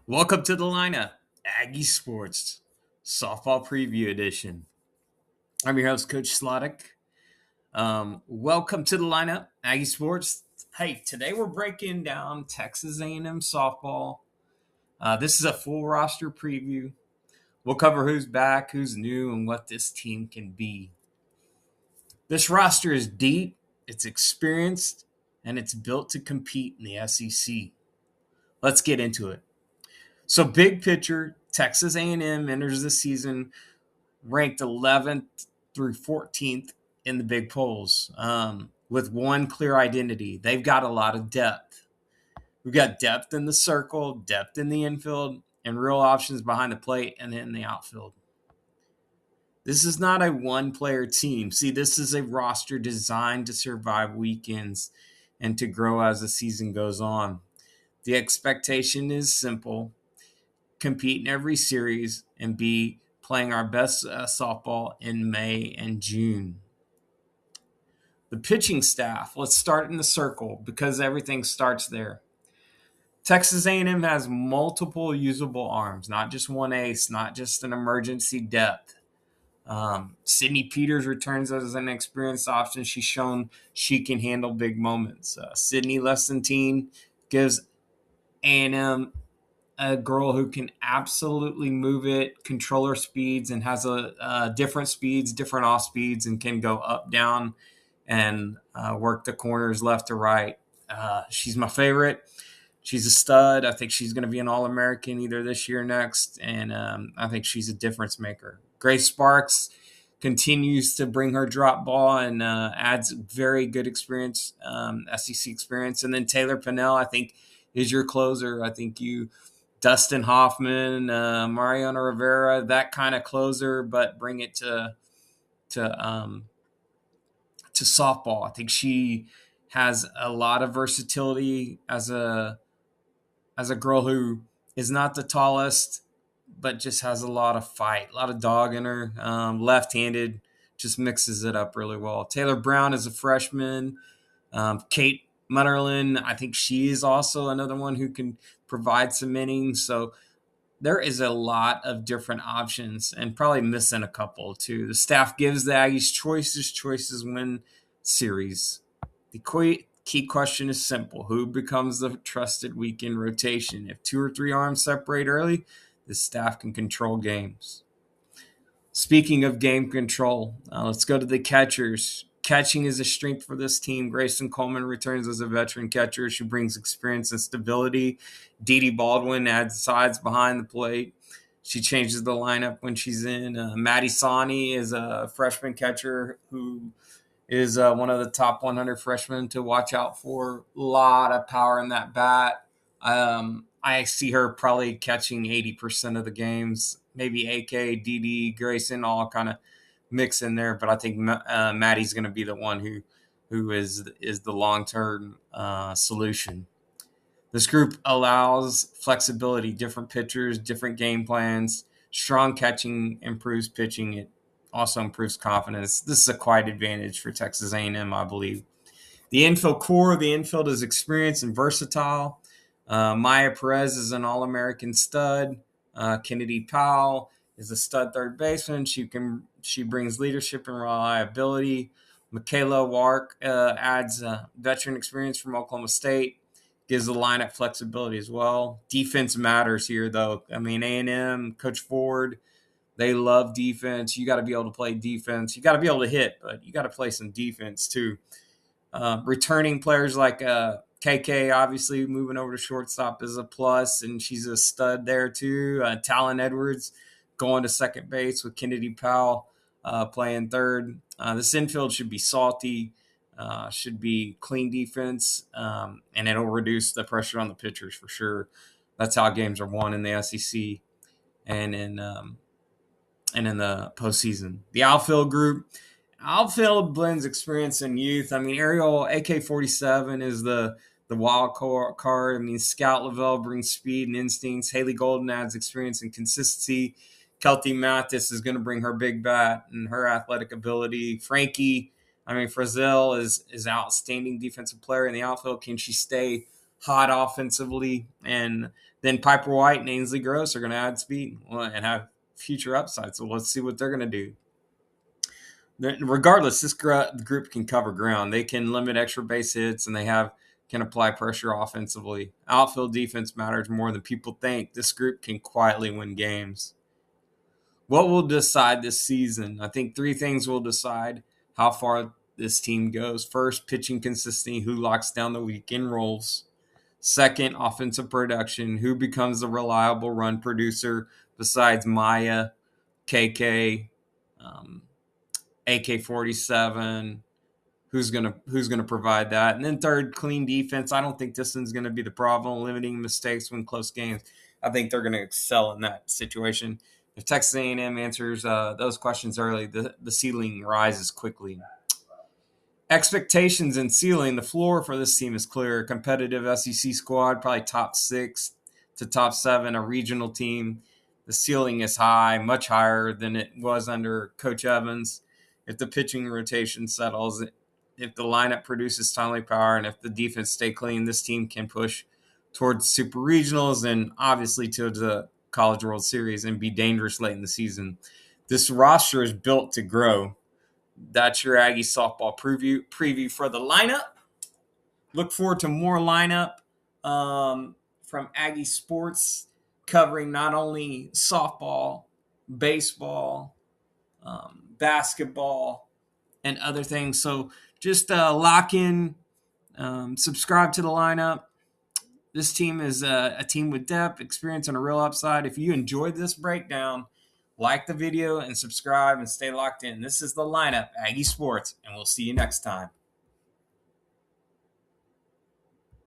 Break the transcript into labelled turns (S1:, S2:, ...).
S1: Welcome to the lineup, Aggie Sports Softball Preview Edition. I'm your host, Coach Slottick. Welcome to the lineup, Aggie Sports. Hey, today we're breaking down Texas A&M Softball. This is a full roster preview. We'll cover who's back, who's new, and what this team can be. This roster is deep, it's experienced, and it's built to compete in the SEC. Let's get into it. So big picture, Texas A&M enters the season ranked 11th through 14th in the big polls with one clear identity. They've got a lot of depth. We've got depth in the circle, depth in the infield, and real options behind the plate and in the outfield. This is not a one-player team. See, this is a roster designed to survive weekends and to grow as the season goes on. The expectation is simple. Compete in every series and be playing our best softball in May and June. The pitching staff, let's start in the circle because everything starts there. Texas A&M has multiple usable arms, not just one ace, not just an emergency depth. Sydney Peters returns as an experienced option. She's shown she can handle big moments. Sydney Lessentine gives A&M a girl who can absolutely move it, control her speeds, and has different speeds, different off speeds, and can go up, down, and work the corners left to right. She's my favorite. She's a stud. I think she's going to be an All-American either this year or next, and I think she's a difference maker. Grace Sparks continues to bring her drop ball and adds very good experience, SEC experience. And then Taylor Pinnell, I think, is your closer. I think Dustin Hoffman, Mariano Rivera, that kind of closer, but bring it to softball. I think she has a lot of versatility as a girl who is not the tallest, but just has a lot of fight, a lot of dog in her. Left-handed, just mixes it up really well. Taylor Brown is a freshman. Kate Mutterlin, I think she is also another one who can provide some innings. So there is a lot of different options and probably missing a couple too. The staff gives the Aggies choices. Choices win series. The key question is simple. Who becomes the trusted weekend rotation? If 2 or 3 arms separate early, the staff can control games. Speaking of game control, let's go to the catchers. Catching is a strength for this team. Grayson Coleman returns as a veteran catcher. She brings experience and stability. Dee Dee Baldwin adds sides behind the plate. She changes the lineup when she's in. Maddie Sawney is a freshman catcher who is one of the top 100 freshmen to watch out for. A lot of power in that bat. I see her probably catching 80% of the games. Maybe AK, Dee Dee, Grayson all kind of mix in there, but I think Maddie's going to be the one who is the long-term solution. This group allows flexibility, different pitchers, different game plans. Strong catching improves pitching. It also improves confidence. This is a quiet advantage for Texas A&M, I believe. The infield core, the infield is experienced and versatile. Maya Perez is an All-American stud. Kennedy Powell is a stud third baseman. She brings leadership and reliability. Michaela Wark adds veteran experience from Oklahoma State, gives the lineup flexibility as well. Defense matters here, though. I mean, A&M, Coach Ford, they love defense. You got to be able to play defense. You got to be able to hit, but you got to play some defense too. Returning players like KK, obviously moving over to shortstop is a plus, and she's a stud there too. Talon Edwards going to second base with Kennedy Powell playing third. This infield should be salty, should be clean defense, and it'll reduce the pressure on the pitchers for sure. That's how games are won in the SEC and in the postseason. The outfield group. Outfield blends experience and youth. I mean, Ariel AK-47 is the wild card. I mean, Scout Lavelle brings speed and instincts. Haley Golden adds experience and consistency. Kelty Mathis is going to bring her big bat and her athletic ability. Frankie, Frizzell is outstanding defensive player in the outfield. Can she stay hot offensively. And then Piper White and Ainsley Gross are going to add speed and have future upside. So let's see what they're going to do. Regardless, this group can cover ground. They can limit extra base hits, and can apply pressure offensively. Outfield defense matters more than people think. This group can quietly win games. What will decide this season? I think three things will decide how far this team goes. First, pitching consistency, who locks down the weekend roles. Second, offensive production, who becomes the reliable run producer besides Maya, KK, AK-47. Who's gonna provide that? And then third, clean defense. I don't think this one's gonna be the problem, limiting mistakes when close games. I think they're gonna excel in that situation. If Texas A&M answers those questions early, the ceiling rises quickly. Expectations and ceiling. The floor for this team is clear. A competitive SEC squad, probably top 6 to top 7, a regional team. The ceiling is high, much higher than it was under Coach Evans. If the pitching rotation settles, if the lineup produces timely power, and if the defense stay clean, this team can push towards super regionals and obviously to the College World Series and be dangerous late in the season. This roster is built to grow. That's your Aggie softball preview for the lineup. Look forward to more lineup from Aggie Sports, covering not only softball, baseball, basketball, and other things. So just lock in, subscribe to the lineup. This team is a team with depth, experience, and a real upside. If you enjoyed this breakdown, like the video and subscribe and stay locked in. This is the lineup, Aggie Sports, and we'll see you next time.